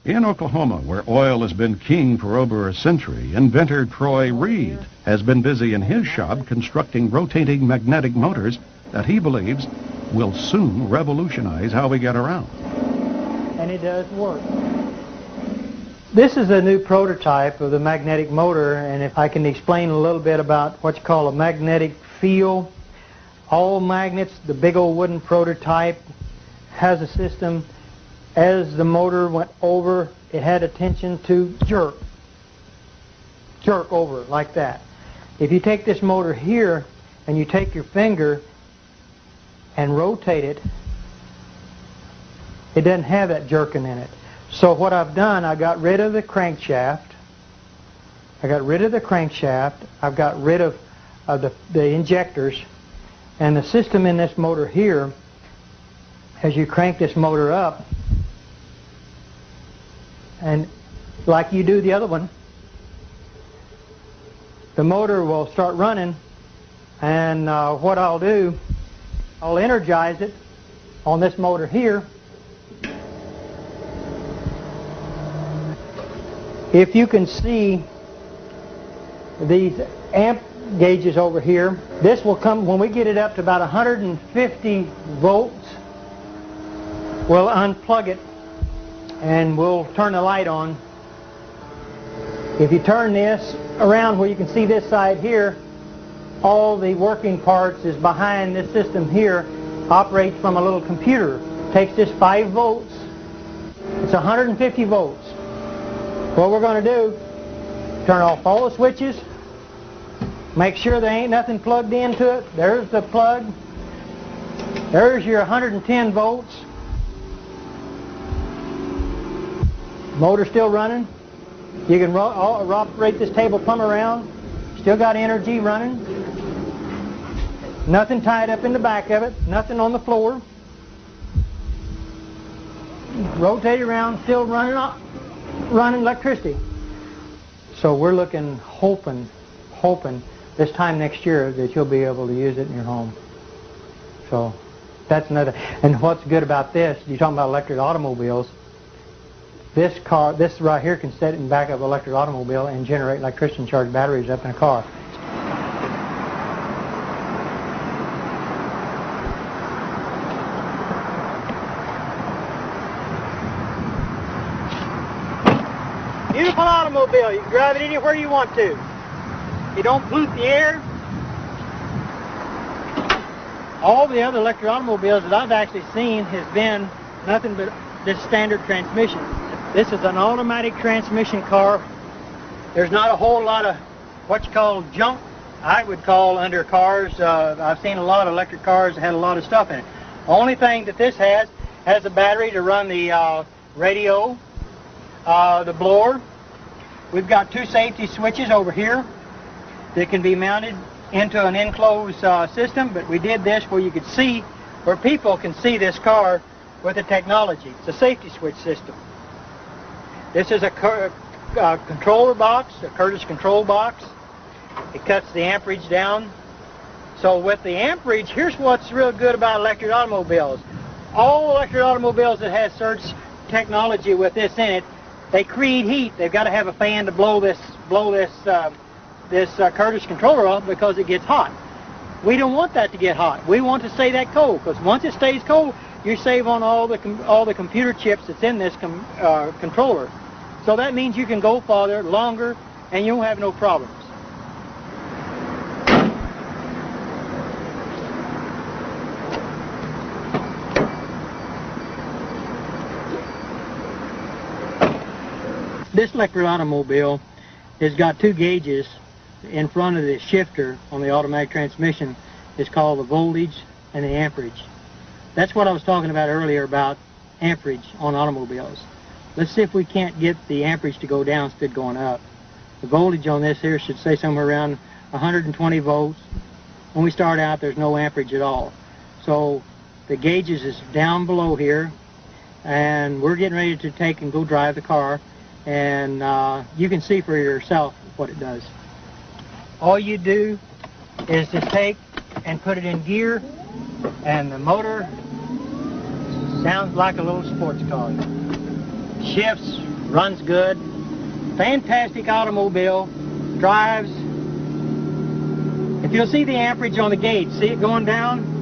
In Oklahoma, where oil has been king for over a century, inventor Troy Reed has been busy in his shop constructing rotating magnetic motors that he believes will soon revolutionize how we get around. And it does work. This is a new prototype of the magnetic motor, and if I can explain a little bit about what you call a magnetic field. All magnets, the big old wooden prototype, has a system. As the motor went over, it had a tension to jerk over like that. If you take this motor here and you take your finger and rotate it, it doesn't have that jerking in it. So what I've done, I got rid of the crankshaft. I've got rid of the injectors, and the system in this motor here, as you crank this motor up, and like you do the other one, the motor will start running, and what I'll do, I'll energize it on this motor here. If you can see these amp gauges over here, this will come, when we get it up to about 150 volts, we'll unplug it and we'll turn the light on. If you turn this around where you can see this side here, all the working parts is behind this system here, operates from a little computer. Takes this 5 volts, it's 150 volts. What we're going to do, turn off all the switches, make sure there ain't nothing plugged into it. There's the plug. There's your 110 volts. Motor still running. You can operate this table plumb around. Still got energy running. Nothing tied up in the back of it. Nothing on the floor. Rotate it around. Still running electricity. So we're looking, hoping this time next year that you'll be able to use it in your home. So that's another. And what's good about this, you're talking about electric automobiles, this right here can set it in the back of an electric automobile and generate electricity and charge batteries up in a car. Beautiful automobile. You can drive it anywhere you want to. You don't pollute the air. All the other electric automobiles that I've actually seen has been nothing but this standard transmission. This is an automatic transmission car. There's not a whole lot of what you call junk, I would call, under cars. I've seen a lot of electric cars that had a lot of stuff in it. Only thing that this has a battery to run the radio, the blower. We've got 2 safety switches over here that can be mounted into an enclosed system, but we did this where you could see, where people can see this car with the technology. It's a safety switch system. This is a controller box, a Curtis control box. It cuts the amperage down. So with the amperage, here's what's real good about electric automobiles. All electric automobiles that have surge technology with this in it, they create heat. They've got to have a fan to blow this Curtis controller off because it gets hot. We don't want that to get hot. We want to stay that cold, because once it stays cold, you save on all the computer chips that's in this controller. So that means you can go farther, longer, and you won't have no problems. This electric automobile has got 2 gauges in front of the shifter on the automatic transmission. It's called the voltage and the amperage. That's what I was talking about earlier about amperage on automobiles. Let's see if we can't get the amperage to go down instead of going up. The voltage on this here should say somewhere around 120 volts. When we start out, there's no amperage at all. So the gauges is down below here, and we're getting ready to take and go drive the car, and you can see for yourself what it does. All you do is just take and put it in gear, and the motor sounds like a little sports car. Shifts runs good, fantastic automobile, drives. If you'll see the amperage on the gauge, see it going down?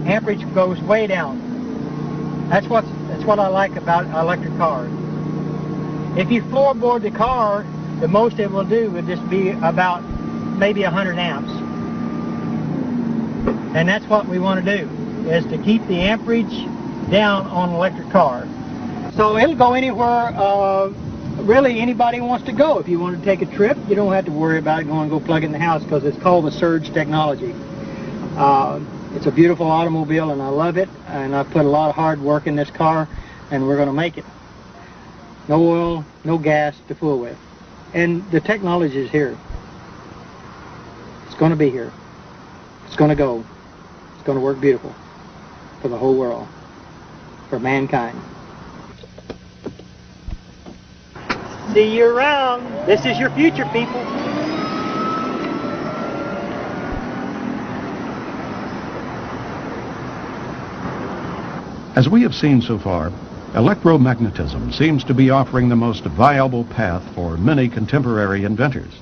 Amperage goes way down. That's what I like about electric cars. If you floorboard the car, the most it will do would just be about maybe 100 amps. And that's what we want to do, is to keep the amperage down on an electric car. So it'll go anywhere really anybody wants to go. If you want to take a trip, you don't have to worry about it going to go plug it in the house, because it's called the surge technology. It's a beautiful automobile and I love it, and I've put a lot of hard work in this car, and we're going to make it. No oil, no gas to fool with. And the technology is here. It's going to be here. It's going to go. It's going to work beautiful for the whole world, for mankind. See you around. This is your future, people. As we have seen so far, electromagnetism seems to be offering the most viable path for many contemporary inventors.